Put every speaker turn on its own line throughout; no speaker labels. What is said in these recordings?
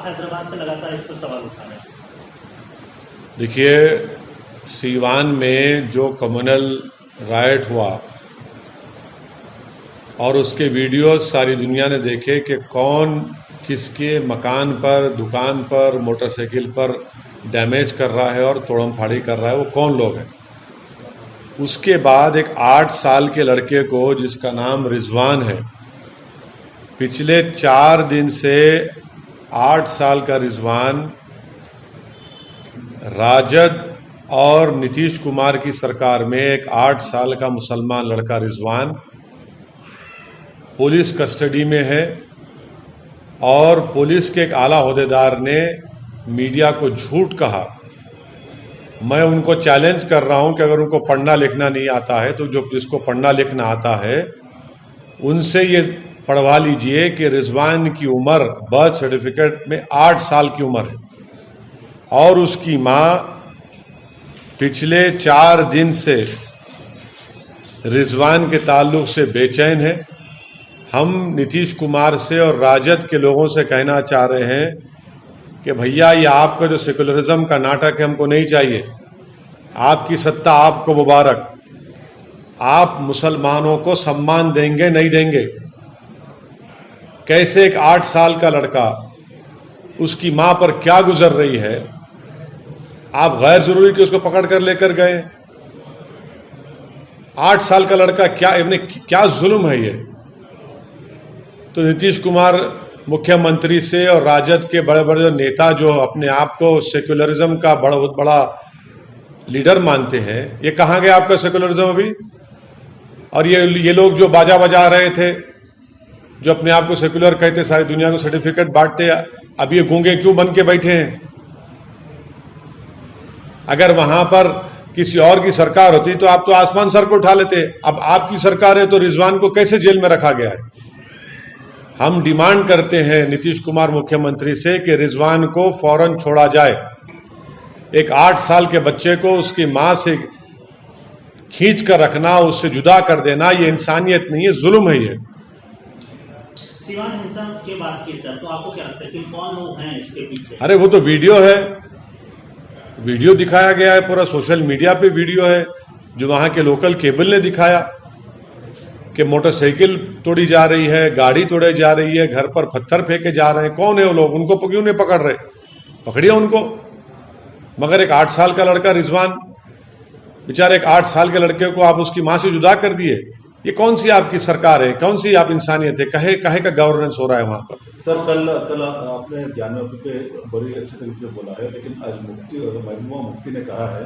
हैदराबाद से लगातार इस पर सवाल उठा रहे हैं।
देखिए, सीवान में जो कम्युनल राइट हुआ और उसके वीडियो सारी दुनिया ने देखे कि कौन किसके मकान पर, दुकान पर, मोटरसाइकिल पर डैमेज कर रहा है और तोड़म फाड़ी कर रहा है, वो कौन लोग हैं। उसके बाद एक 8 साल के लड़के को जिसका नाम रिजवान है, पिछले 4 दिन से 8 साल का रिजवान राजद और नीतीश कुमार की सरकार में एक 8 साल का मुसलमान लड़का रिजवान पुलिस कस्टडी में है और पुलिस के एक आला ओहदेदार ने मीडिया को झूठ कहा। मैं उनको चैलेंज कर रहा हूं कि अगर उनको पढ़ना लिखना नहीं आता है तो जो जिसको पढ़ना लिखना आता है उनसे ये पढ़वा लीजिए कि रिजवान की उम्र बर्थ सर्टिफिकेट में 8 साल की उम्र है और उसकी मां पिछले 4 दिन से रिजवान के ताल्लुक से बेचैन है। हम नीतीश कुमार से और राजद के लोगों से कहना चाह रहे हैं कि भैया, ये आपका जो सेकुलरिज्म का नाटक है हमको नहीं चाहिए। आपकी सत्ता आपको मुबारक। आप मुसलमानों को सम्मान देंगे नहीं देंगे? कैसे एक 8 साल का लड़का, उसकी मां पर क्या गुजर रही है, आप गैर जरूरी कि उसको पकड़ कर लेकर गए? 8 साल का लड़का, क्या जुल्म है ये। तो नीतीश कुमार मुख्यमंत्री से और राजद के बड़े बड़े नेता जो अपने आप को सेक्युलरिज्म का बहुत बड़ा लीडर मानते हैं, ये कहाँ गया आपका सेक्युलरिज्म अभी? और ये लोग जो बाजा बजा रहे थे, जो अपने आप को सेक्युलर कहते, सारी दुनिया को सर्टिफिकेट बांटते, अब ये गूंगे क्यों बन के बैठे हैं? अगर वहां पर किसी और की सरकार होती तो आप तो आसमान सर को उठा लेते। अब आपकी सरकार है तो रिजवान को कैसे जेल में रखा गया है? हम डिमांड करते हैं नीतीश कुमार मुख्यमंत्री से कि रिजवान को फौरन छोड़ा जाए। एक 8 साल के बच्चे को उसकी मां से खींच कर रखना, उससे जुदा कर देना, ये इंसानियत नहीं है, जुल्म है ये।
सीवान हिंसा की बात की सर, तो आपको क्या लगता है कि कौन लोग हैं इसके पीछे?
अरे वो तो वीडियो है, वीडियो दिखाया गया है, पूरा सोशल मीडिया पे वीडियो है, जो वहां के लोकल केबल ने दिखाया कि मोटरसाइकिल तोड़ी जा रही है, गाड़ी तोड़ी जा रही है, घर पर पत्थर फेंके जा रहे हैं। कौन है वो लोग? उनको क्यों नहीं पकड़ रहे? पकड़िए उनको। मगर एक 8 साल का लड़का रिजवान, बेचारे एक 8 साल के लड़के को आप उसकी मां से जुदा कर दिए। ये कौन सी आपकी सरकार है? कौन सी आप इंसानियत है? कहे का गवर्नेंस हो रहा है वहां पर?
सर, कल आपने ज्ञानवापी पे बड़ी अच्छे तरीके से बोला है, लेकिन आज महबूबा मुफ्ती ने कहा है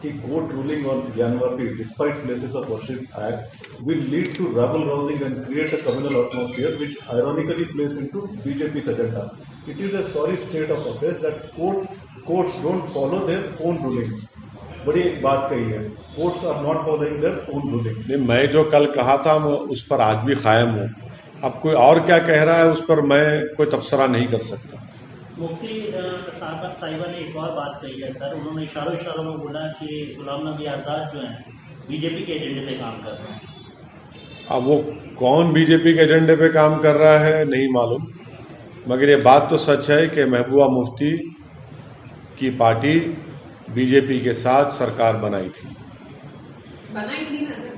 कि court ruling on Gyanvapi despite places of worship act will lead to rabble rousing and create a communal atmosphere which ironically plays into BJP's agenda. It is a sorry state of affairs that courts don't follow their own rulings. बड़ी एक बात कही है, courts are not following their own rulings.
नहीं, मैं जो कल कहा था मैं उस पर आज भी कायम हूँ। अब कोई और क्या कह रहा है उस पर मैं कोई तबसरा नहीं कर सकता।
मुफ्ती साहिबा ने एक और बात कही है सर, उन्होंने इशारों में बोला कि गुलाम नबी आज़ाद जो हैं बीजेपी के एजेंडे पे काम कर रहे हैं।
अब वो कौन बीजेपी के एजेंडे पे काम कर रहा है नहीं मालूम, मगर ये बात तो सच है कि महबूबा मुफ्ती की पार्टी बीजेपी के साथ सरकार बनाई थी ना सर,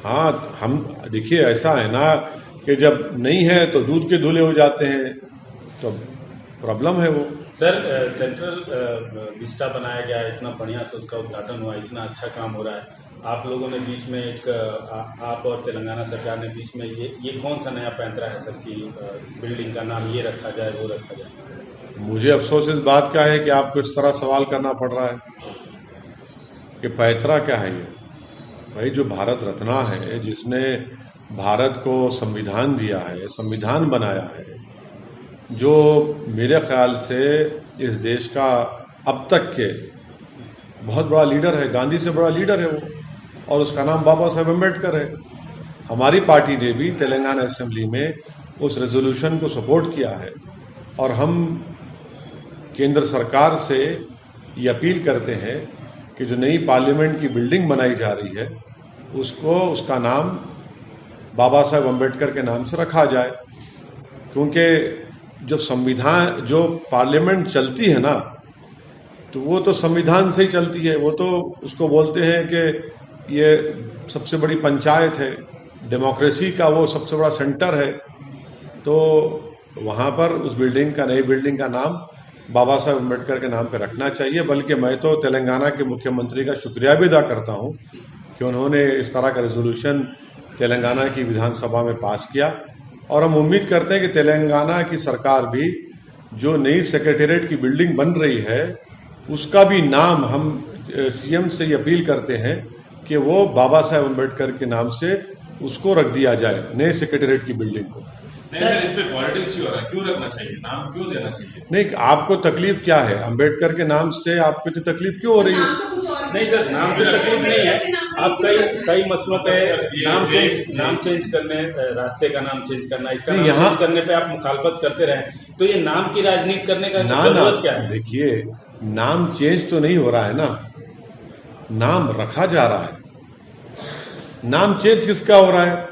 हाँ। हम देखिए, ऐसा है ना कि जब नहीं है तो दूध के धुले हो जाते हैं, तो प्रॉब्लम है वो।
सर, सेंट्रल विस्टा बनाया गया, इतना बढ़िया से उसका उद्घाटन हुआ, इतना अच्छा काम हो रहा है। आप लोगों ने बीच में आप और तेलंगाना सरकार ने बीच में ये कौन सा नया पैंतरा है सर कि बिल्डिंग का नाम ये रखा जाए, वो रखा जाए?
मुझे अफसोस इस बात का है कि आपको इस तरह सवाल करना पड़ रहा है कि पैंतरा क्या है ये। भाई, जो भारत रत्ना है, जिसने भारत को संविधान दिया है, संविधान बनाया है, जो मेरे ख्याल से इस देश का अब तक के बहुत बड़ा लीडर है, गांधी से बड़ा लीडर है वो, और उसका नाम बाबा साहेब अम्बेडकर है। हमारी पार्टी ने भी तेलंगाना असेंबली में उस रेजोल्यूशन को सपोर्ट किया है और हम केंद्र सरकार से ये अपील करते हैं कि जो नई पार्लियामेंट की बिल्डिंग बनाई जा रही है उसका नाम बाबा साहेब अम्बेडकर के नाम से रखा जाए, क्योंकि जब संविधान, जो पार्लियामेंट चलती है ना, तो वो तो संविधान से ही चलती है। वो तो उसको बोलते हैं कि ये सबसे बड़ी पंचायत है, डेमोक्रेसी का वो सबसे बड़ा सेंटर है। तो वहाँ पर उस बिल्डिंग का, नई बिल्डिंग का नाम बाबा साहेब अम्बेडकर के नाम पे रखना चाहिए। बल्कि मैं तो तेलंगाना के मुख्यमंत्री का शुक्रिया भी अदा करता हूँ कि उन्होंने इस तरह का रेजोल्यूशन तेलंगाना की विधानसभा में पास किया। और हम उम्मीद करते हैं कि तेलंगाना की सरकार भी जो नई सेक्रेटेरिएट की बिल्डिंग बन रही है उसका भी नाम हम सीएम से ये अपील करते हैं कि वो बाबा साहेब अम्बेडकर के नाम से उसको रख दिया जाए, नए सेक्रेटेरिएट की बिल्डिंग को।
नहीं सर, इस पे पॉलिटिक्स क्यों हो रहा है? क्यों रखना चाहिए, नाम क्यों देना चाहिए?
नहीं, आपको तकलीफ क्या है? अम्बेडकर के नाम से आपको इतनी तकलीफ क्यों हो रही है?
नहीं सर, नाम से तकलीफ नहीं है। आप कई मसलों पे नाम चेंज करने, रास्ते का नाम चेंज करना, इसका नाम चेंज करने पे आप मुखालफत करते रहे, तो ये नाम की राजनीति करने का जरूरत क्या है?
देखिए, नाम चेंज तो नहीं हो रहा है ना, नाम रखा जा रहा है। नाम चेंज किसका हो रहा है?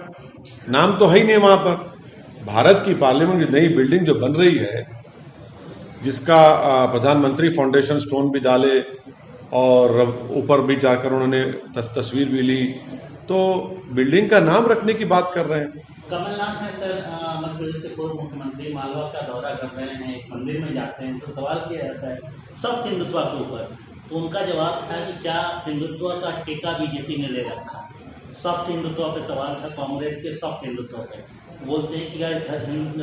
नाम तो है ही नहीं वहां पर। भारत की पार्लियामेंट की नई बिल्डिंग जो बन रही है, जिसका प्रधानमंत्री फाउंडेशन स्टोन भी डाले और ऊपर भी जाकर उन्होंने तस्वीर भी ली, तो बिल्डिंग का नाम रखने की बात कर रहे हैं।
कमलनाथ है सर, मध्य प्रदेश के पूर्व मुख्यमंत्री मालवा का दौरा कर रहे हैं, एक मंदिर में जाते हैं, तो सवाल किया जाता है सॉफ्ट हिंदुत्व के ऊपर, तो उनका जवाब था कि क्या हिंदुत्व का ठेका बीजेपी ने ले रखा। सॉफ्ट हिंदुत्व पे सवाल था, कांग्रेस के सॉफ्ट हिंदुत्व पे बोलते हैं कि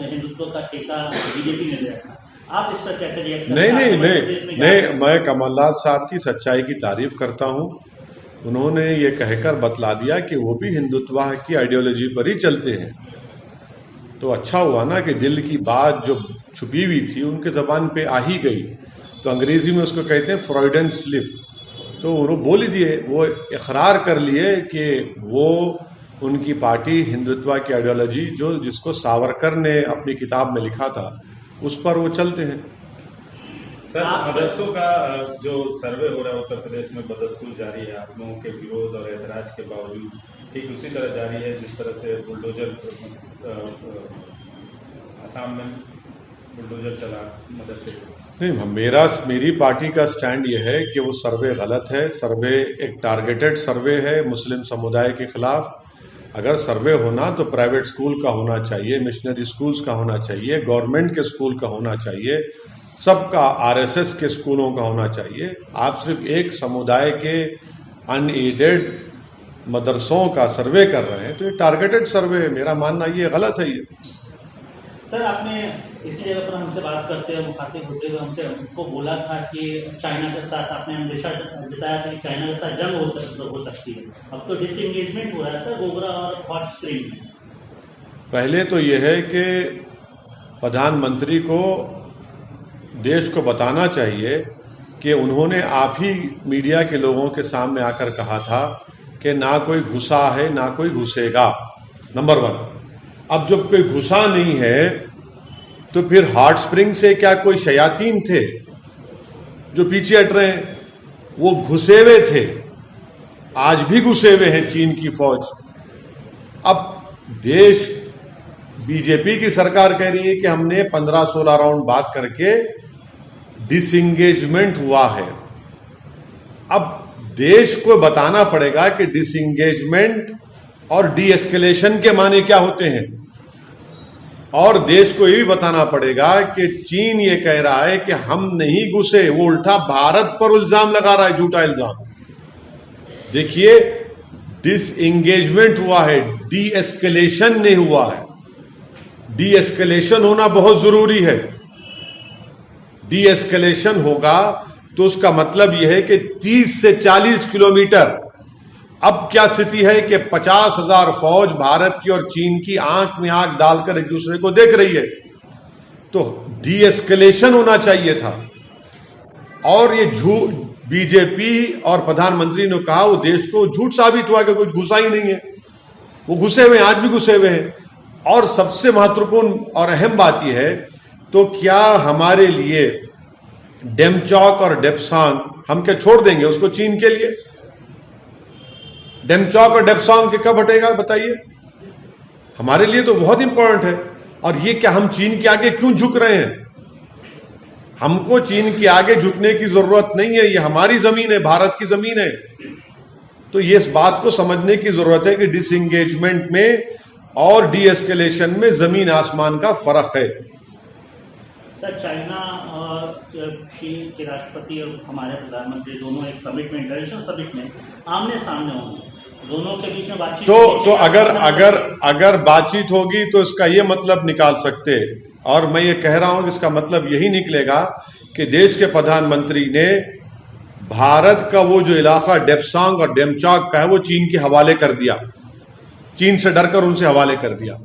हिंदुत्व का ठेका बीजेपी ने ले रखा। आप इस पर कैसे रिएक्ट करते हैं?
नहीं, मैं कमलनाथ साहब की सच्चाई की तारीफ करता हूं। उन्होंने ये कहकर बतला दिया कि वो भी हिंदुत्व की आइडियोलॉजी पर ही चलते हैं। तो अच्छा हुआ ना कि दिल की बात जो छुपी हुई थी उनके जबान पे आ ही गई। तो अंग्रेजी में उसको कहते हैं फ्रॉइडन स्लिप। तो उन्होंने बोल ही दिए, वो इकरार कर लिए कि वो उनकी पार्टी हिंदुत्व की आइडियोलॉजी जिसको सावरकर ने अपनी किताब में लिखा था उस पर वो चलते हैं।
सर, मदरसों का जो सर्वे हो रहा है उत्तर प्रदेश में बदस्तूर जारी है, आप लोगों के विरोध और एतराज के बावजूद ठीक उसी तरह जारी है जिस तरह से बुलडोजर आसाम में बुलडोजर चला मदरसे।
नहीं, मेरी पार्टी का स्टैंड ये है कि वो सर्वे गलत है। सर्वे एक टारगेटेड सर्वे है मुस्लिम समुदाय के खिलाफ। अगर सर्वे होना तो प्राइवेट स्कूल का होना चाहिए, मिशनरी स्कूल्स का होना चाहिए, गवर्नमेंट के स्कूल का होना चाहिए, सबका आरएसएस के स्कूलों का होना चाहिए। आप सिर्फ एक समुदाय के अनएडेड मदरसों का सर्वे कर रहे हैं, तो ये टारगेटेड सर्वे है। मेरा मानना ये गलत है। ये
सर, आपने इसी जगह पर हमसे बात करते हुए, मुखातिब होते हुए हमसे हमको बोला था कि चाइना के साथ आपने अंदेशा जताया था कि चाइना के साथ जंग हो सकती है। अब तो डिसएंगेजमेंट हो रहा है सर गोगरा और हॉट स्प्रिंग में।
पहले तो ये है कि प्रधानमंत्री को देश को बताना चाहिए कि उन्होंने आप ही मीडिया के लोगों के सामने आकर कहा था कि ना कोई घुसा है ना कोई घुसेगा, नंबर 1। अब जब कोई घुसा नहीं है तो फिर हॉट स्प्रिंग से क्या कोई शयातीन थे जो पीछे हट रहे हैं? वो घुसे हुए थे, आज भी घुसे हुए हैं चीन की फौज। अब देश बीजेपी की सरकार कह रही है कि हमने 15-16 राउंड बात करके डिसएंगेजमेंट हुआ है। अब देश को बताना पड़ेगा कि डिसएंगेजमेंट और डी एस्केलेशन के माने क्या होते हैं, और देश को ये भी बताना पड़ेगा कि चीन ये कह रहा है कि हम नहीं घुसे, वो उल्टा भारत पर इल्जाम लगा रहा है, झूठा इल्जाम। देखिए, डिसएंगेजमेंट हुआ है, डी एस्केलेशन नहीं हुआ है। डी एस्केलेशन होना बहुत जरूरी है। डी एस्केलेशन होगा तो उसका मतलब यह है कि 30 से 40 किलोमीटर। अब क्या स्थिति है कि 50,000 फौज भारत की और चीन की आंख में आंख डालकर एक दूसरे को देख रही है। तो डी एस्केलेशन होना चाहिए था। और ये झूठ बीजेपी और प्रधानमंत्री ने कहा, वो देश को झूठ साबित हुआ कि कुछ घुसा ही नहीं है। वो घुसे हुए, आज भी घुसे हुए हैं। और सबसे महत्वपूर्ण और अहम बात यह है, तो क्या हमारे लिए डेमचौक और डेप्सांग हम क्या छोड़ देंगे उसको चीन के लिए? डेमचौक और डेप्सांग के कब हटेगा बताइए? हमारे लिए तो बहुत इंपॉर्टेंट है। और ये क्या हम चीन के आगे क्यों झुक रहे हैं? हमको चीन के आगे झुकने की जरूरत नहीं है, ये हमारी जमीन है, भारत की जमीन है। तो ये इस बात को समझने की जरूरत है कि डिसएंगेजमेंट में और डी एस्केलेशन में जमीन आसमान का फर्क है।
सर, चाइना के राष्ट्रपति और हमारे प्रधानमंत्री दोनों एक समिट में, इंटरनेशनल समिट में आमने सामने होंगे, दोनों के बीच में बातचीत
तो अगर बातचीत होगी तो इसका ये मतलब निकाल सकते, और मैं ये कह रहा हूं कि इसका मतलब यही निकलेगा कि देश के प्रधानमंत्री ने भारत का वो जो इलाका डेप्सांग और डेमचौक का है वो चीन के हवाले कर दिया, चीन से डरकर उनसे हवाले कर दिया।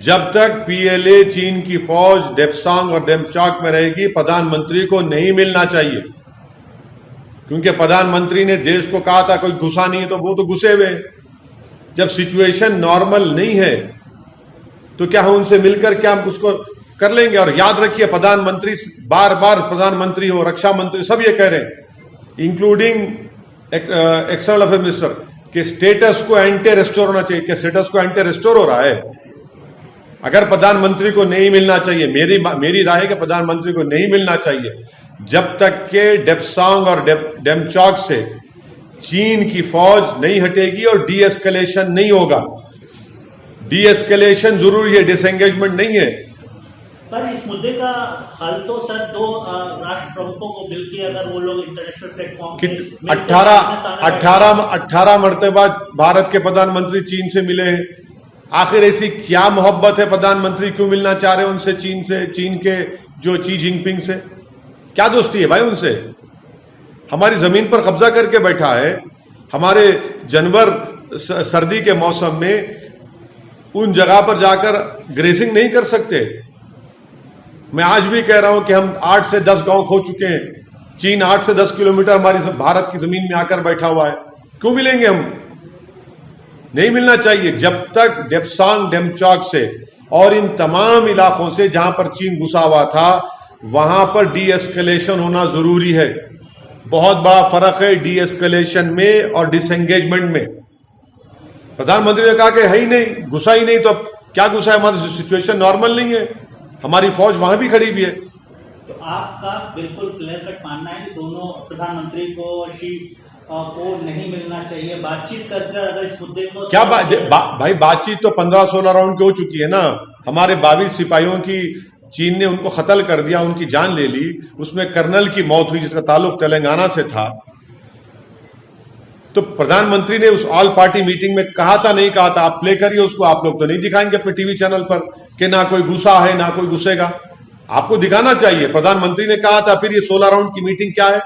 जब तक पीएलए चीन की फौज डेप्सांग और डेमचौक में रहेगी, प्रधानमंत्री को नहीं मिलना चाहिए, क्योंकि प्रधानमंत्री ने देश को कहा था कोई घुसा नहीं है, तो वो तो घुसे हुए। जब सिचुएशन नॉर्मल नहीं है तो क्या हम उनसे मिलकर क्या हम उसको कर लेंगे? और याद रखिए, प्रधानमंत्री बार बार प्रधानमंत्री हो, रक्षा मंत्री सब ये कह रहे हैं, इंक्लूडिंग एक्सटर्नल अफेयर मिनिस्टर, कि स्टेटस को एंटी रेस्टोर होना चाहिए। क्या स्टेटस को एंटी रेस्टोर हो रहा है? अगर प्रधानमंत्री को नहीं मिलना चाहिए, मेरी राय है कि प्रधानमंत्री को नहीं मिलना चाहिए जब तक के डेप्सांग और डेमचौक से चीन की फौज नहीं हटेगी और डी एस्केलेशन नहीं होगा। डी एस्केलेशन जरूरी है, डिसएंगेजमेंट नहीं है।
पर इस मुद्दे का हल तो सर दो राष्ट्र प्रमुखों को मिलकर, अगर वो लोग इंटरनेशनल प्लेटफॉर्म
18 मरतबा भारत के प्रधानमंत्री चीन से मिले हैं। आखिर ऐसी क्या मोहब्बत है, प्रधानमंत्री क्यों मिलना चाह रहे हैं उनसे, चीन के जो शी जिनपिंग से क्या दोस्ती है भाई उनसे? हमारी जमीन पर कब्जा करके बैठा है। हमारे जानवर सर्दी के मौसम में उन जगह पर जाकर ग्रेसिंग नहीं कर सकते। मैं आज भी कह रहा हूं कि हम 8 से 10 गांव खो चुके हैं। चीन 8 से 10 किलोमीटर हमारी भारत की जमीन में आकर बैठा हुआ है। क्यों मिलेंगे हम? नहीं मिलना चाहिए। जब तक डेप्सांग डेमचौक से और इन तमाम इलाकों से जहां पर चीन घुसा हुआ था, वहां पर डी एस्केलेशन होना जरूरी है। बहुत बड़ा फर्क है डी एस्केलेशन में और डिसएंगेजमेंट में। प्रधानमंत्री ने कहा कि है ही नहीं, घुसा ही नहीं, तो अब क्या घुसा है? हमारी सिचुएशन नॉर्मल नहीं है, हमारी फौज वहां भी खड़ी हुई है।
तो आपका बिल्कुल क्लियर कट मानना है कि दोनों प्रधानमंत्री को शी को नहीं मिलना चाहिए, बातचीत करके अगर इस मुद्दे को
क्या भाई बातचीत तो 15-16 राउंड की हो चुकी है ना। हमारे 22 सिपाहियों की चीन ने उनको कत्ल कर दिया, उनकी जान ले ली। उसमें कर्नल की मौत हुई जिसका ताल्लुक तेलंगाना से था। तो प्रधानमंत्री ने उस ऑल पार्टी मीटिंग में कहा था, नहीं कहा था? आप प्ले करिए उसको। आप लोग तो नहीं दिखाएंगे अपने टीवी चैनल पर कि ना कोई गुस्सा है ना कोई घुसेगा। आपको दिखाना चाहिए। प्रधानमंत्री ने कहा था, फिर ये 16 राउंड की मीटिंग क्या है?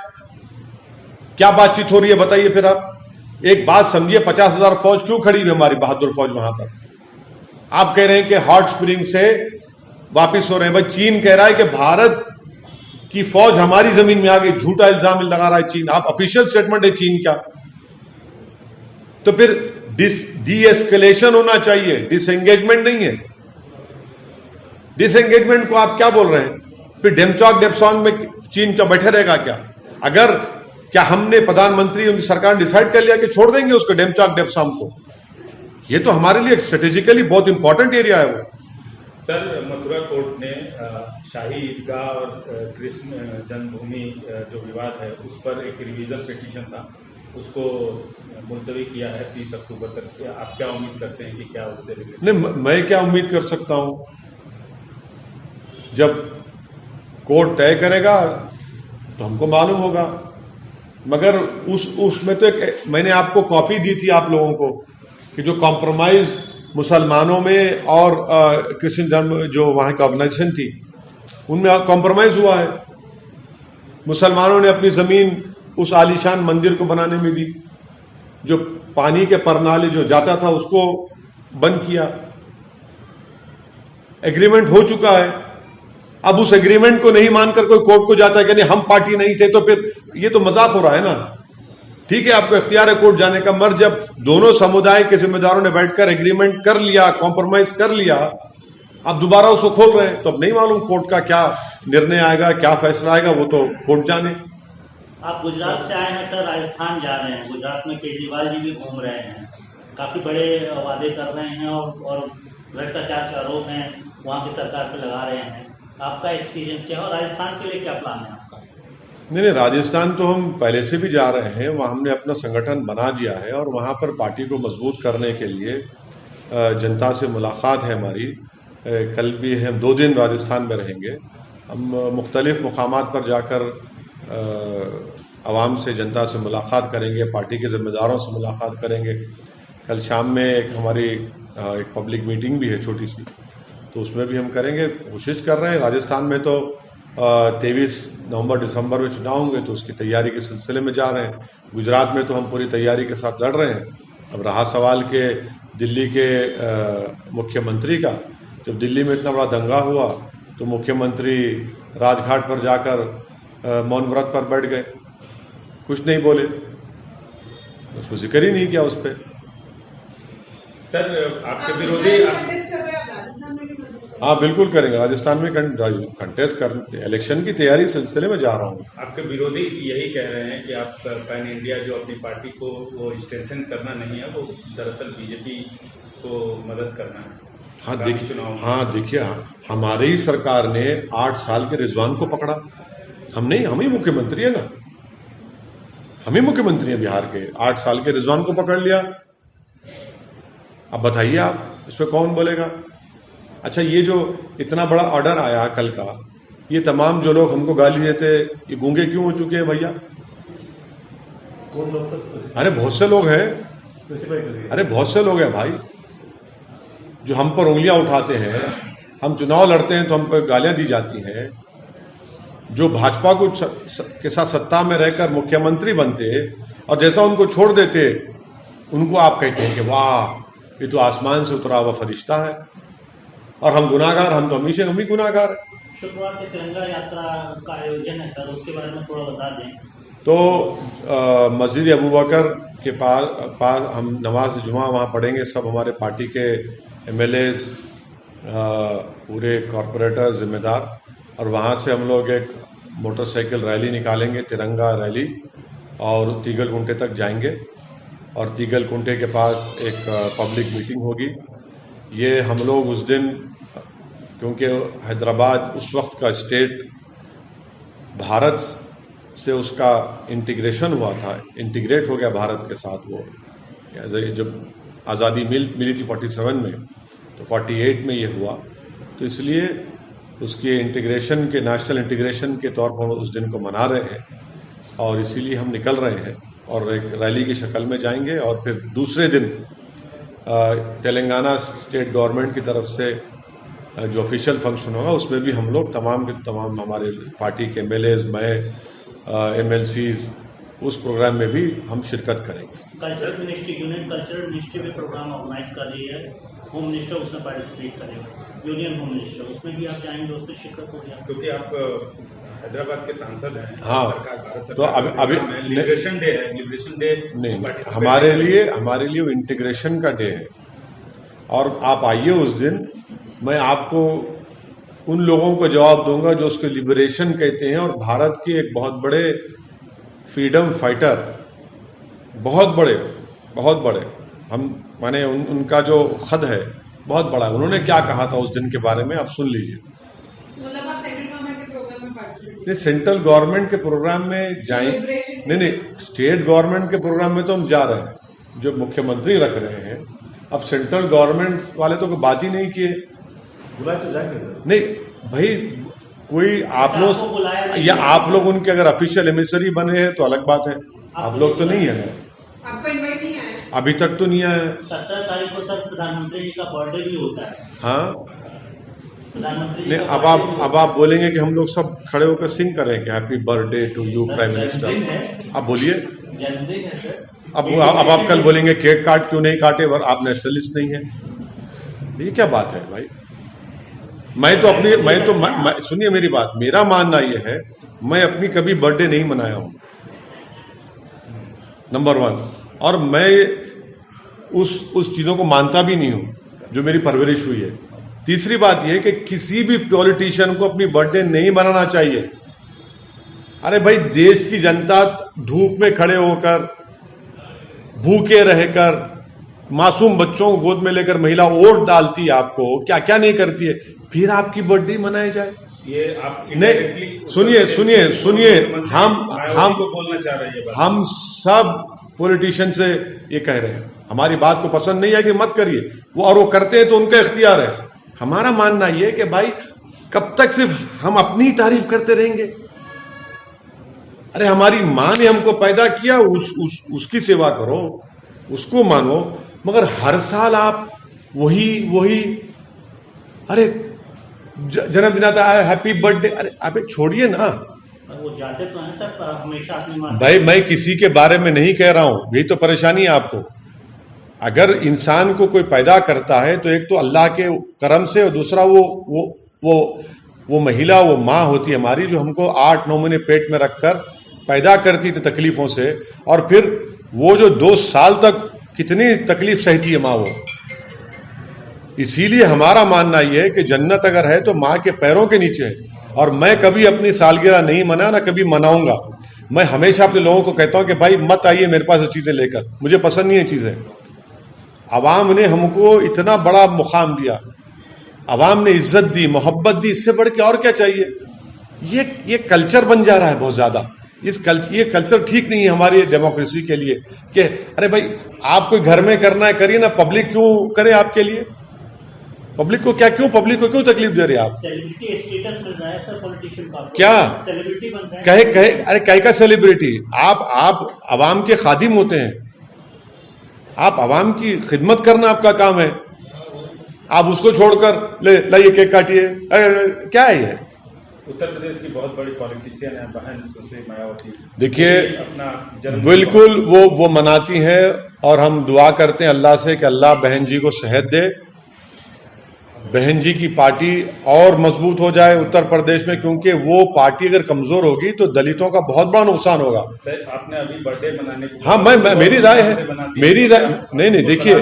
क्या बातचीत हो रही है बताइए फिर आप। एक बात समझिए, 50,000 फौज क्यों खड़ी हुई हमारी बहादुर फौज वहां पर? आप कह रहे हैं कि हॉट स्प्रिंग से वापिस हो रहे हैं। भाई चीन कह रहा है कि भारत की फौज हमारी जमीन में आ गई। झूठा इल्जाम लगा रहा है चीन। आप ऑफिशियल स्टेटमेंट है चीन का। तो फिर डी एस्केलेशन होना चाहिए, डिसएंगेजमेंट नहीं है। डिसएंगेजमेंट को आप क्या बोल रहे हैं? फिर डेमचौक डेप्सांग में चीन क्या बैठे रहेगा क्या? अगर क्या हमने प्रधानमंत्री उनकी सरकार ने डिसाइड कर लिया कि छोड़ देंगे उसको डेमचौक डेप्सांग को? ये तो हमारे लिए स्ट्रेटेजिकली बहुत इंपॉर्टेंट एरिया है वो।
सर, मथुरा कोर्ट ने शाही ईदगाह और कृष्ण जन्मभूमि जो विवाद है उस पर एक रिवीजन पिटीशन था, उसको मुलतवी किया है 30 अक्टूबर तक। आप क्या उम्मीद करते हैं कि क्या उससे
नहीं, मैं क्या उम्मीद कर सकता हूं? जब कोर्ट तय करेगा तो हमको मालूम होगा। मगर उसमें तो एक मैंने आपको कॉपी दी थी आप लोगों को कि जो कॉम्प्रोमाइज मुसलमानों में और क्रिश्चियन धर्म जो वहां की ऑर्गेनाइजेशन थी उनमें कॉम्प्रोमाइज हुआ है। मुसलमानों ने अपनी जमीन उस आलीशान मंदिर को बनाने में दी, जो पानी के परनाले जो जाता था उसको बंद किया। एग्रीमेंट हो चुका है। अब उस एग्रीमेंट को नहीं मानकर कोई कोर्ट को जाता है कि नहीं हम पार्टी नहीं थे, तो फिर ये तो मजाक हो रहा है ना। ठीक है, आपको इख्तियार है कोर्ट जाने का, मगर जब दोनों समुदाय के जिम्मेदारों ने बैठकर एग्रीमेंट कर लिया, कॉम्प्रोमाइज कर लिया, अब दोबारा उसको खोल रहे हैं, तो अब नहीं मालूम कोर्ट का क्या निर्णय आएगा, क्या फैसला आएगा, वो तो कोर्ट जाने।
आप गुजरात से आए हैं सर, राजस्थान जा रहे हैं। गुजरात में केजरीवाल जी भी घूम रहे हैं, काफी बड़े वादे कर रहे हैं और भ्रष्टाचार के आरोप हैं वहाँ की सरकार पे लगा रहे हैं। आपका एक्सपीरियंस क्या है और राजस्थान के लिए क्या प्लान है आपका?
नहीं, राजस्थान तो हम पहले से भी जा रहे हैं, वहाँ हमने अपना संगठन बना दिया है और वहाँ पर पार्टी को मजबूत करने के लिए जनता से मुलाकात है हमारी। कल भी हम 2 दिन राजस्थान में रहेंगे। हम मुख्तलिफ मुकामात पर जाकर आवाम से, जनता से मुलाकात करेंगे, पार्टी के ज़िम्मेदारों से मुलाकात करेंगे। कल शाम में एक हमारी एक पब्लिक मीटिंग भी है छोटी सी, तो उसमें भी हम करेंगे। कोशिश कर रहे हैं। राजस्थान में तो 23 नवंबर दिसंबर में चुनाव होंगे, तो उसकी तैयारी के सिलसिले में जा रहे हैं। गुजरात में तो हम पूरी तैयारी के साथ लड़ रहे हैं। अब रहा सवाल के दिल्ली के मुख्यमंत्री का, जब दिल्ली में इतना बड़ा दंगा हुआ तो मुख्यमंत्री राजघाट पर जाकर मौन व्रत पर बैठ गए, कुछ नहीं बोले, उसको जिक्र ही नहीं किया उस पर।
सर, आपके विरोधी
हाँ, बिल्कुल करेंगे। राजस्थान में कंटेस्ट कर इलेक्शन की तैयारी सिलसिले में जा रहा हूँ।
आपके विरोधी यही कह रहे हैं कि आप पैन इंडिया जो अपनी पार्टी को वो स्ट्रेंथन करना नहीं है, वो दरअसल बीजेपी को मदद करना है।
हाँ देखिए, हमारी ही सरकार ने 8 साल के रिजवान को पकड़ा। हम ही मुख्यमंत्री है ना, हम ही मुख्यमंत्री हैं बिहार के। 8 साल के रिजवान को पकड़ लिया। अब बताइए आप, इस पर कौन बोलेगा? अच्छा, ये जो इतना बड़ा ऑर्डर आया कल का, ये तमाम जो लोग हमको गाली देते, ये गूंगे क्यों हो चुके हैं भैया?
कौन लोग सर?
अरे बहुत से लोग हैं,
स्पेसिफाई करिए।
अरे बहुत से लोग हैं भाई, जो हम पर उंगलियां उठाते हैं। हम चुनाव लड़ते हैं तो हम पर गालियां दी जाती हैं। जो भाजपा को के साथ सत्ता में रहकर मुख्यमंत्री बनते और जैसा उनको छोड़ देते, उनको आप कहते हैं कि वाह, ये तो आसमान से उतरा हुआ फरिश्ता है। और हम गुनाहगार, हम तो हमेशा हम ही गुनाहगार हैं।
शुक्रवार के तिरंगा यात्रा का आयोजन है सर, उसके बारे में थोड़ा बता दें।
तो मस्जिद अबू बकर के पास हम नमाज जुमा वहाँ पढ़ेंगे। सब हमारे पार्टी के MLAs, पूरे कॉरपोरेटर, जिम्मेदार, और वहाँ से हम लोग एक मोटरसाइकिल रैली निकालेंगे, तिरंगा रैली, और तीगल कुंटे तक जाएंगे। और तीगल कुंटे के पास एक पब्लिक मीटिंग होगी। ये हम लोग उस दिन, क्योंकि हैदराबाद उस वक्त का स्टेट भारत से उसका इंटीग्रेशन हुआ था, इंटीग्रेट हो गया भारत के साथ। वो जब आज़ादी मिली थी 47 में, तो 48 में ये हुआ। तो इसलिए उसके इंटीग्रेशन के, नेशनल इंटीग्रेशन के तौर पर उस दिन को मना रहे हैं, और इसीलिए हम निकल रहे हैं और एक रैली की शक्ल में जाएंगे। और फिर दूसरे दिन तेलंगाना स्टेट गवर्नमेंट की तरफ से जो ऑफिशियल फंक्शन होगा, उसमें भी हम लोग तमाम के तमाम हमारे पार्टी के MLAs, मैं, MLCs, उस प्रोग्राम में भी हम शिरकत करेंगे।
Cultural ministry, union cultural ministry भी प्रोग्राम ऑर्गेनाइज कर रही है। होम मिनिस्टर उसमें पार्टिसिपेट करेगा, यूनियन होम मिनिस्टर, उसमें भी आप जाएंगे, उसमें शिरकत होगी।
क्योंकि आप हैदराबाद के सांसद हैं।
हाँ,
भारत सरकार
तो अभी
लिबरेशन डे है, लिबरेशन डे
नहीं, हमारे लिए वो इंटीग्रेशन का डे है। और आप आइए उस दिन, मैं आपको उन लोगों को जवाब दूंगा जो उसको लिबरेशन कहते हैं, और भारत के एक बहुत बड़े फ्रीडम फाइटर, बहुत बड़े हम माने उनका जो खद है बहुत बड़ा। उन्होंने क्या कहा था उस दिन के बारे में, आप सुन लीजिए।
मतलब आप सेंट्रल गवर्नमेंट के प्रोग्राम में पार्टिसिपेट?
नहीं, सेंट्रल गवर्नमेंट के प्रोग्राम में जाए नहीं, स्टेट गवर्नमेंट के प्रोग्राम में तो हम जा रहे हैं, जो मुख्यमंत्री रख रहे हैं। अब सेंट्रल गवर्नमेंट वाले तो कोई बात ही नहीं किए।
बुलाए तो जाएंगे सर।
नहीं भाई, कोई आप लोग या आप लोग उनके अगर ऑफिशियल एमिसरी बने हैं तो अलग बात है। आप लोग तो नहीं है ना,
आपको इनवाइट नहीं आया?
अभी तक तो नहीं आया।
17 तारीख को सर प्रधानमंत्री जी का बर्थडे भी होता है।
हाँ,
प्रधानमंत्री
नहीं, अब आप बोलेंगे कि हम लोग सब खड़े होकर सिंग करें कि happy birthday to you prime minister. आप बोलिए,
जन्मदिन है सर।
अब आप कल बोलेंगे केक काट क्यों नहीं काटे, और आप नेशनलिस्ट नहीं है। ये क्या बात है भाई? सुनिए मेरी बात, मेरा मानना यह है, मैं अपनी कभी बर्थडे नहीं मनाया हूं, नंबर 1। और मैं उस चीजों को मानता भी नहीं हूं जो मेरी परवरिश हुई है। तीसरी बात यह कि किसी भी पॉलिटिशियन को अपनी बर्थडे नहीं मनाना चाहिए। अरे भाई, देश की जनता धूप में खड़े होकर, भूखे रहकर, मासूम बच्चों को गोद में लेकर महिला वोट डालती है आपको, क्या क्या नहीं करती है, फिर आपकी बर्थडे मनाई जाए?
ये आप
नहीं, सुनिए, हम
को बोलना चाह रहे हैं।
हम सब पॉलिटिशियन से ये कह रहे हैं, हमारी बात को पसंद नहीं है कि मत करिए, वो करते हैं तो उनका इख्तियार है। हमारा मानना ये है कि भाई कब तक सिर्फ हम अपनी ही तारीफ करते रहेंगे? अरे हमारी माँ ने हमको पैदा किया, उसकी सेवा करो, उसको मानो, मगर हर साल आप वही अरे जन्मदिन आता है, हैप्पी बर्थडे, अरे आप छोड़िए ना।
वो जाते तो हैं सर, पर हमेशा अपनी माँ।
भाई मैं किसी के बारे में नहीं कह रहा हूं, यही तो परेशानी है आपको। अगर इंसान को कोई पैदा करता है तो एक तो अल्लाह के करम से, और दूसरा वो महिला, वो माँ होती है हमारी, जो हमको 8-9 महीने पेट में रखकर पैदा करती थी तकलीफों से, और फिर वो जो 2 साल तक कितनी तकलीफ सहती है माँ वो। इसीलिए हमारा मानना यह है कि जन्नत अगर है तो माँ के पैरों के नीचे है। और मैं कभी अपनी सालगिरह नहीं मनाया, ना कभी मनाऊंगा। मैं हमेशा अपने लोगों को कहता हूं कि भाई मत आइए मेरे पास चीजें लेकर, मुझे पसंद नहीं है चीजें। अवाम ने हमको इतना बड़ा मुकाम दिया, अवाम ने इज्जत दी, मोहब्बत दी, इससे बढ़ के और क्या चाहिए? ये कल्चर बन जा रहा है बहुत ज्यादा। ये कल्चर ठीक नहीं है हमारी डेमोक्रेसी के लिए कि अरे भाई आप कोई घर में करना है करिए ना, पब्लिक क्यों करे आपके लिए? पब्लिक को क्यों तकलीफ दे रहे हैं आप?
सेलिब्रिटी स्टेटस मिल रहा है सर पॉलिटिशियन को,
क्या
सेलिब्रिटी बन रहा है?
कहे का सेलिब्रिटी? आप अवाम के खादिम होते हैं, आप अवाम की खिदमत करना आपका काम है। आप उसको छोड़कर लाइए केक काटिए, क्या है ये?
उत्तर प्रदेश की बहुत बड़ी पॉलिटिशियन है बहन सुश्री मायावती,
देखिए
अपना
बिल्कुल वो मनाती हैं, और हम दुआ करते हैं अल्लाह से कि अल्लाह बहन जी को सेहत दे, बहन जी की पार्टी और मजबूत हो जाए उत्तर प्रदेश में, क्योंकि वो पार्टी अगर कमजोर होगी तो दलितों का बहुत बड़ा नुकसान होगा।
सर आपने अभी बर्थडे मनाने की,
हाँ मैं मेरी राय है, मेरी राय नहीं देखिए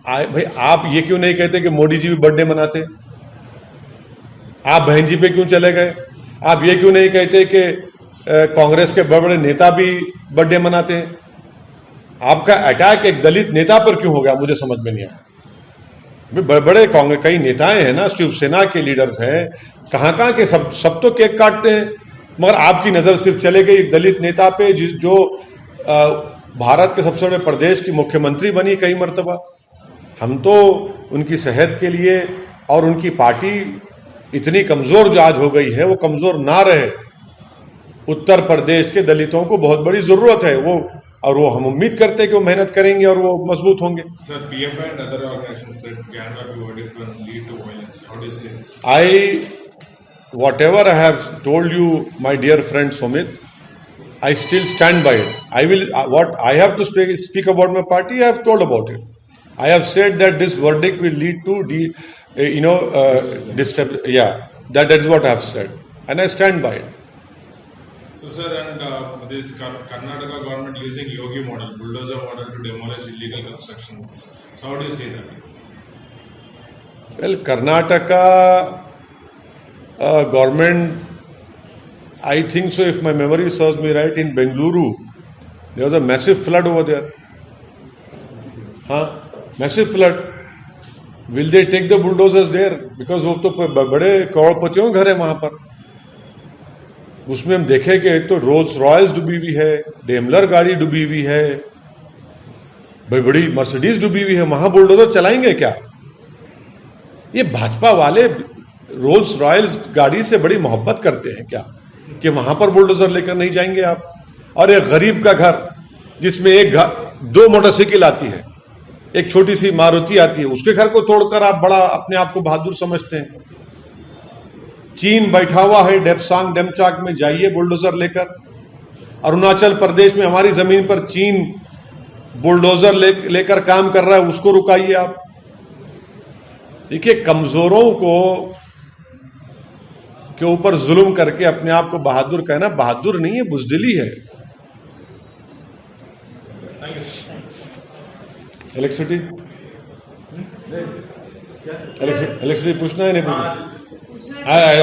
भाई, आप ये क्यों नहीं कहते कि मोदी जी भी बर्थडे मनाते? आप बहन जी पे क्यों चले गए? आप ये क्यों नहीं कहते कि कांग्रेस के बड़े बड़े नेता भी बर्थडे मनाते हैं? आपका अटैक एक दलित नेता पर क्यों हो गया, मुझे समझ में नहीं आया। बड़े कांग्रेस कई नेताएं हैं ना, शिवसेना के लीडर्स हैं, कहाँ के सब तो केक काटते हैं, मगर आपकी नजर सिर्फ चले गई एक दलित नेता पे जो भारत के सबसे बड़े प्रदेश की मुख्यमंत्री बनी कई मर्तबा। हम तो उनकी सेहत के लिए, और उनकी पार्टी इतनी कमजोर जो आज हो गई है, वो कमजोर ना रहे। उत्तर प्रदेश के दलितों को बहुत बड़ी जरूरत है वो, और वो हम उम्मीद करते हैं कि वो मेहनत करेंगे और वो मजबूत होंगे।
Sir, PFI and other organizations said Ganwar verdict will lead to violence. How do you see this?
Whatever I have told you, my dear friend Sumit, I still stand by it. I will, what I have to speak about my party, I have told about it. I have said that this verdict will lead to that is what I have said, and I stand by it.
So, sir, and this Karnataka government using Yogi model, bulldozer model to demolish illegal construction. So, how do you see that?
Well, Karnataka government, I think so, if my memory serves me right, in Bengaluru, there was a massive flood over there. Massive flood. Will they take the bulldozers there? Because वो तो बड़े करोड़पतियों घर है वहां पर। उसमें हम देखें कि एक तो रोल्स रॉयल्स डूबी हुई है, डेमलर गाड़ी डूबी हुई है, भाई बड़ी मर्सिडीज डूबी हुई है, वहां बुलडोजर चलाएंगे क्या? ये भाजपा वाले रोल्स रॉयल्स गाड़ी से बड़ी मोहब्बत करते हैं क्या कि वहां पर बुलडोजर लेकर नहीं जाएंगे आप? और एक गरीब का घर जिसमें 2 मोटरसाइकिल आती है, एक छोटी सी मारुति आती है, उसके घर को तोड़कर आप बड़ा अपने आप को बहादुर समझते हैं। चीन बैठा हुआ है डेपसांग डेमचाक में, जाइए बुलडोजर लेकर। अरुणाचल प्रदेश में हमारी जमीन पर चीन बुलडोजर लेकर काम कर रहा है, उसको रुकाइए आप। देखिए कमजोरों के ऊपर जुल्म करके अपने आप को बहादुर कहना बहादुर नहीं है, बुजदिली है। इलेक्ट्रिसिटी पूछना है नहीं पूछना?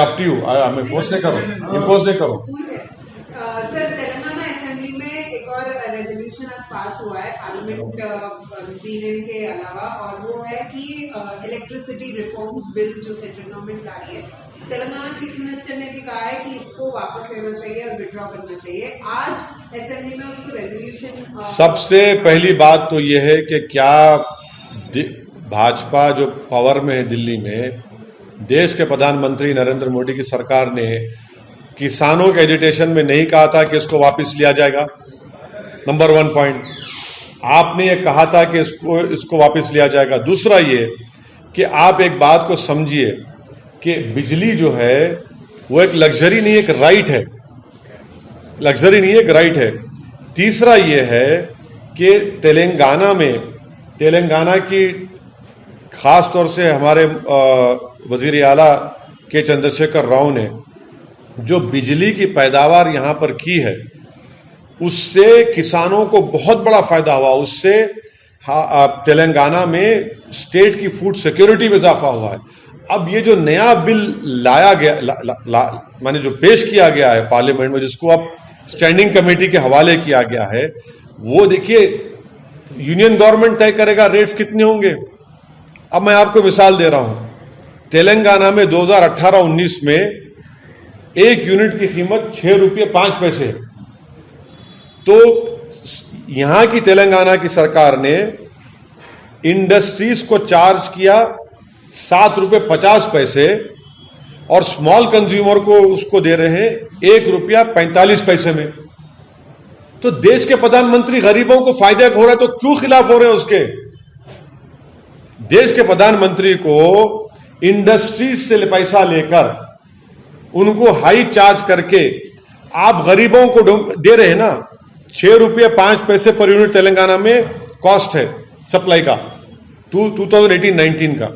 अप टू यू, मैं फोर्स नहीं करो, इम्पोज नहीं करो।
सर तेलंगाना असेंबली में एक और रेजोल्यूशन आज पास हुआ है, गवर्नमेंट यूनियन के अलावा, और वो है कि इलेक्ट्रिसिटी रिफॉर्म्स बिल जो सेंट्रल गवर्नमेंट ला रही है, तेलंगाना चीफ मिनिस्टर ने भी कहा है कि इसको वापस लेना चाहिए और विड्रॉ करना चाहिए। आज असेंबली में उसको रेजोल्यूशन।
सबसे पहली बात तो यह है कि क्या भाजपा जो पावर में है दिल्ली में, देश के प्रधानमंत्री नरेंद्र मोदी की सरकार ने किसानों के एजिटेशन में नहीं कहा था कि इसको वापस लिया जाएगा? नंबर 1 पॉइंट, आपने ये कहा था कि इसको वापस लिया जाएगा। दूसरा ये कि आप एक बात को समझिए कि बिजली जो है वो एक लग्जरी नहीं, एक राइट है। लग्जरी नहीं, एक राइट है। तीसरा ये है कि तेलंगाना की खास तौर से हमारे वजीर आला के चंद्रशेखर राव ने जो बिजली की पैदावार यहां पर की है, उससे किसानों को बहुत बड़ा फायदा हुआ। उससे तेलंगाना में स्टेट की फूड सिक्योरिटी में इजाफा हुआ है। अब ये जो नया बिल लाया गया, माने जो पेश किया गया है पार्लियामेंट में, जिसको अब स्टैंडिंग कमेटी के हवाले किया गया है, वो देखिए यूनियन गवर्नमेंट तय करेगा रेट्स कितने होंगे। अब मैं आपको मिसाल दे रहा हूं, तेलंगाना में 2018-19 में 1 यूनिट की कीमत 6 रुपये 5 पैसे है। तो यहां की तेलंगाना की सरकार ने इंडस्ट्रीज को चार्ज किया 7 रुपये 50 पैसे और स्मॉल कंज्यूमर को उसको दे रहे हैं 1 रुपया 45 पैसे में। तो देश के प्रधानमंत्री गरीबों को फायदा हो रहा है तो क्यों खिलाफ हो रहे हैं उसके? देश के प्रधानमंत्री को इंडस्ट्रीज से पैसा लेकर उनको हाई चार्ज करके आप गरीबों को दे रहे हैं ना। 6 रुपये 5 पैसे पर यूनिट तेलंगाना में कॉस्ट है सप्लाई का 2018-19 का।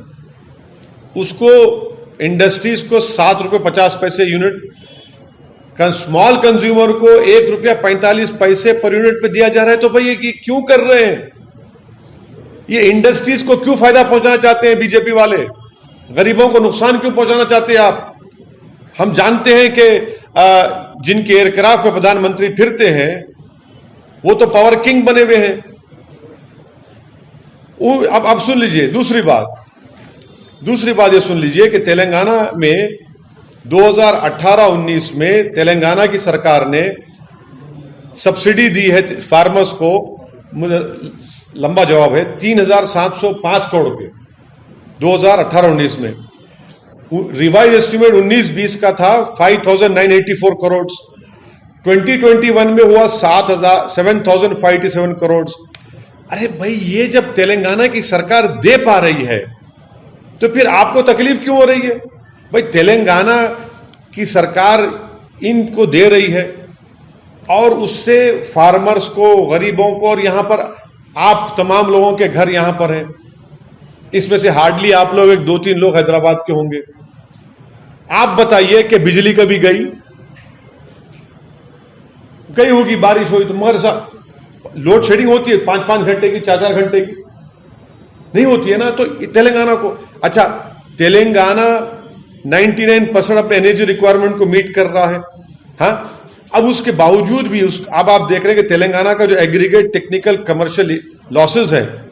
उसको इंडस्ट्रीज को 7 रुपये 50 पैसे यूनिट, स्मॉल कंज्यूमर को 1 रुपया 45 पैसे पर यूनिट पे दिया जा रहा है। तो भाई ये क्यों कर रहे हैं? ये इंडस्ट्रीज को क्यों फायदा पहुंचाना चाहते हैं बीजेपी वाले? गरीबों को नुकसान क्यों पहुंचाना चाहते हैं आप? हम जानते हैं कि जिनके एयरक्राफ्ट में प्रधानमंत्री फिरते हैं वो तो पावर किंग बने हुए हैं। अब सुन लीजिए दूसरी बात ये सुन लीजिए कि तेलंगाना में 2018-19 में तेलंगाना की सरकार ने सब्सिडी दी है फार्मर्स को, मुझे लंबा जवाब है, 3,705 करोड़ रुपए 2018-19 में। रिवाइज एस्टिमेट 19-20 का था 5,984 करोड़। 2021 में हुआ 7,587 करोड़। अरे भाई, ये जब तेलंगाना की सरकार दे पा रही है तो फिर आपको तकलीफ क्यों हो रही है? भाई, तेलंगाना की सरकार इनको दे रही है और उससे फार्मर्स को, गरीबों को, और यहां पर आप तमाम लोगों के घर यहां पर हैं, इसमें से हार्डली आप लोग 1-2-3 लोग हैदराबाद के होंगे। आप बताइए कि बिजली कभी गई होगी, बारिश हुई तो, मगर साहब लोड शेडिंग होती है 5-5 घंटे की, 4-4 घंटे की नहीं होती है ना। तो तेलंगाना को, अच्छा, तेलंगाना 99% अपने एनर्जी रिक्वायरमेंट को मीट कर रहा है, हाँ। अब उसके बावजूद भी अब आप देख रहे हैं कि तेलंगाना का जो एग्रीगेट टेक्निकल कमर्शियल लॉसेज है,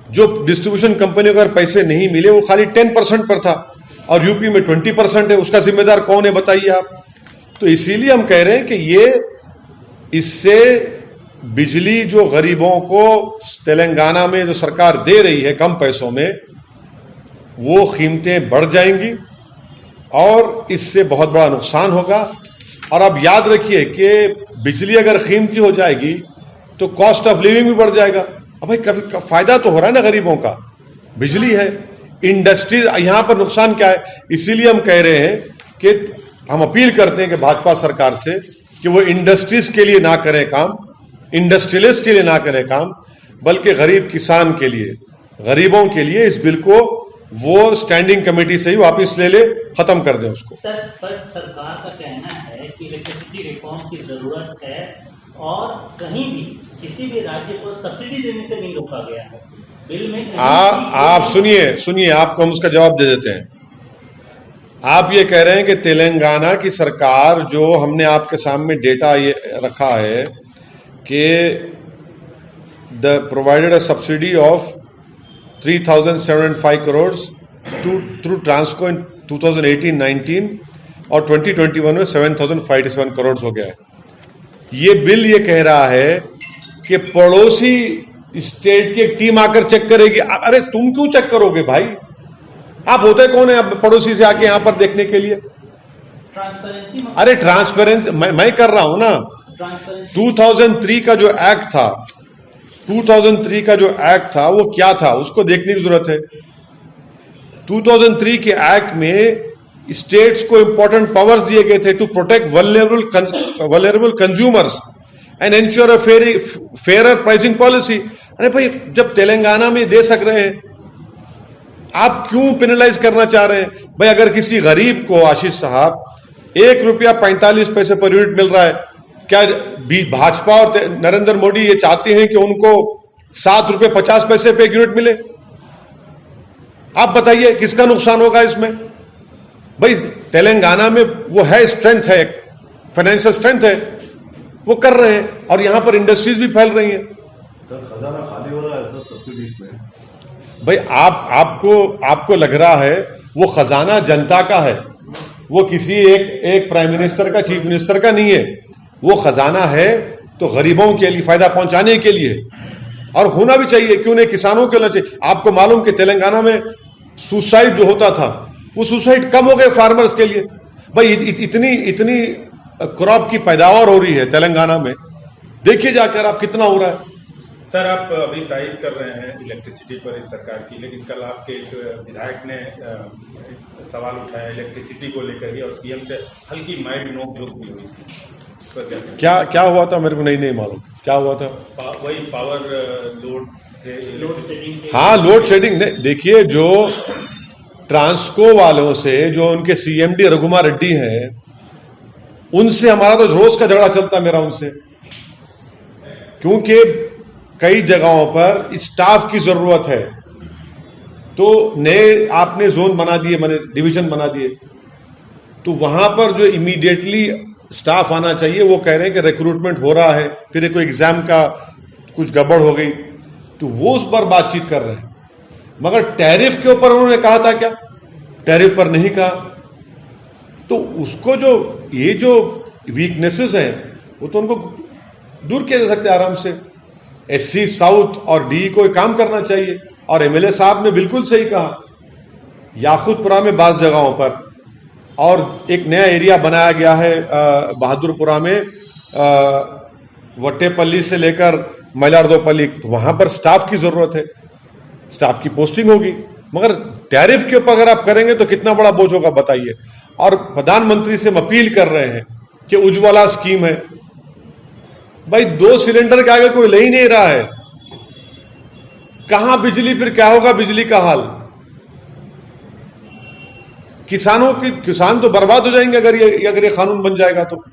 जो डिस्ट्रीब्यूशन कंपनियों को पैसे नहीं मिले, वो खाली 10% पर था और यूपी में 20% है। उसका जिम्मेदार कौन है बताइए आप? तो इसीलिए हम कह रहे हैं कि इससे बिजली जो गरीबों को तेलंगाना में जो सरकार दे रही है कम पैसों में, वो कीमतें बढ़ जाएंगी और इससे बहुत बड़ा नुकसान होगा। और आप याद रखिए कि बिजली अगर कीमती हो जाएगी तो कॉस्ट ऑफ लिविंग भी बढ़ जाएगा। अब भाई कभी फायदा तो हो रहा है ना गरीबों का, बिजली है। इंडस्ट्री, यहां पर नुकसान क्या है? इसीलिए हम कह रहे हैं कि हम अपील करते हैं कि भाजपा सरकार से कि वो इंडस्ट्रीज के लिए ना करें काम, इंडस्ट्रियलिस्ट के लिए ना करें काम, बल्कि गरीब किसान के लिए, गरीबों के लिए इस बिल को वो स्टैंडिंग कमेटी से ही वापस ले खत्म कर दें उसको।
सर, सरकार का कहना है कि इलेक्ट्रिसिटी रिफॉर्म की जरूरत है और कहीं भी किसी भी राज्य को सब्सिडी देने से नहीं रोका गया है बिल में।
आप सुनिए, आपको हम उसका जवाब दे देते हैं। आप ये कह रहे हैं कि तेलंगाना की सरकार, जो हमने आपके सामने डेटा ये रखा है कि provided a subsidy of 3,705 crores through Transco in 2018-19 और 2021 में 7,587 करोड़ हो गया है। ये बिल ये कह रहा है कि पड़ोसी स्टेट की एक टीम आकर चेक करेगी। अरे तुम क्यों चेक करोगे भाई? आप होते कौन है पड़ोसी से आके यहां पर देखने के लिए?
ट्रांसपेरेंसी।
अरे ट्रांसपेरेंसी मैं कर रहा हूं ना। 2003 का जो एक्ट था, 2003 का जो एक्ट था वो क्या था उसको देखने की जरूरत है। 2003 के एक्ट में स्टेट्स को इंपॉर्टेंट पावर्स दिए गए थे to protect vulnerable consumers and ensure a fair pricing policy. अरे भाई जब तेलंगाना में दे सक रहे हैं, आप क्यों पेनलाइज करना चाह रहे हैं? भाई अगर किसी गरीब को, आशीष साहब, ₹1.45 पर यूनिट मिल रहा है, क्या भाजपा और नरेंद्र मोदी ये चाहते हैं कि उनको ₹7.50 पे एक यूनिट मिले? आप बताइए किसका नुकसान होगा इसमें? भाई तेलंगाना में वो है, स्ट्रेंथ है, फाइनेंशियल स्ट्रेंथ है, वो कर रहे हैं और यहां पर इंडस्ट्रीज भी फैल रही हैं।
सर खजाना खाली हो रहा है सर सब्सिडीज में।
भाई आपको लग रहा है वो खजाना जनता का है, वो किसी एक प्राइम मिनिस्टर का, चीफ मिनिस्टर का नहीं है। वो खजाना है तो गरीबों के लिए फायदा पहुंचाने के लिए, और होना भी चाहिए, क्यों नहीं, किसानों के लिए चाहिए। आपको मालूम कि तेलंगाना में सुसाइड जो होता था वो सुसाइड कम हो गए फार्मर्स के लिए। भाई इतनी क्रॉप की पैदावार हो रही है तेलंगाना में, देखिए जाकर आप कितना हो रहा है।
सर आप अभी तारीफ कर रहे हैं इलेक्ट्रिसिटी पर इस सरकार की, लेकिन कल आपके एक विधायक ने सवाल उठाया इलेक्ट्रिसिटी को लेकर ही और सीएम से हल्की माइल्ड नोक-झोंक भी हुई थी।
क्या हुआ था मेरे को नहीं मालूम क्या हुआ था।
वही पावर लोड
शेडिंग।
हाँ, लोड शेडिंग ने, देखिए जो ट्रांसको वालों से, जो उनके सीएमडी रघुमार रेड्डी हैं, उनसे हमारा तो रोज का झगड़ा चलता मेरा उनसे, क्योंकि कई जगहों पर स्टाफ की जरूरत है। तो नए आपने जोन बना दिए, मैंने डिवीजन बना दिए, तो वहां पर जो इमीडिएटली स्टाफ आना चाहिए वो कह रहे हैं कि रिक्रूटमेंट हो रहा है, फिर कोई एग्जाम का कुछ गड़बड़ हो गई, तो वो उस पर बातचीत कर रहे हैं। मगर टैरिफ के ऊपर उन्होंने कहा था क्या? टैरिफ पर नहीं कहा। तो उसको जो ये जो वीकनेसेस हैं वो तो उनको दूर किया जा सकता है आराम से। एससी साउथ और डी को काम करना चाहिए, और एमएलए साहब ने बिल्कुल सही कहा, याकूतपुरा में बास जगहों पर, और एक नया एरिया बनाया गया है बहादुरपुरा में, वट्टेपल्ली से लेकर मइलार्दोपल्ली, तो वहां पर स्टाफ की जरूरत है, स्टाफ की पोस्टिंग होगी। मगर टैरिफ के ऊपर अगर आप करेंगे तो कितना बड़ा बोझ होगा बताइए। और प्रधानमंत्री से हम अपील कर रहे हैं कि उज्ज्वला स्कीम है, भाई 2 सिलेंडर के आगे कोई ले ही नहीं रहा है, कहां बिजली, फिर क्या होगा बिजली का हाल? किसान तो बर्बाद हो जाएंगे अगर ये कानून बन जाएगा तो।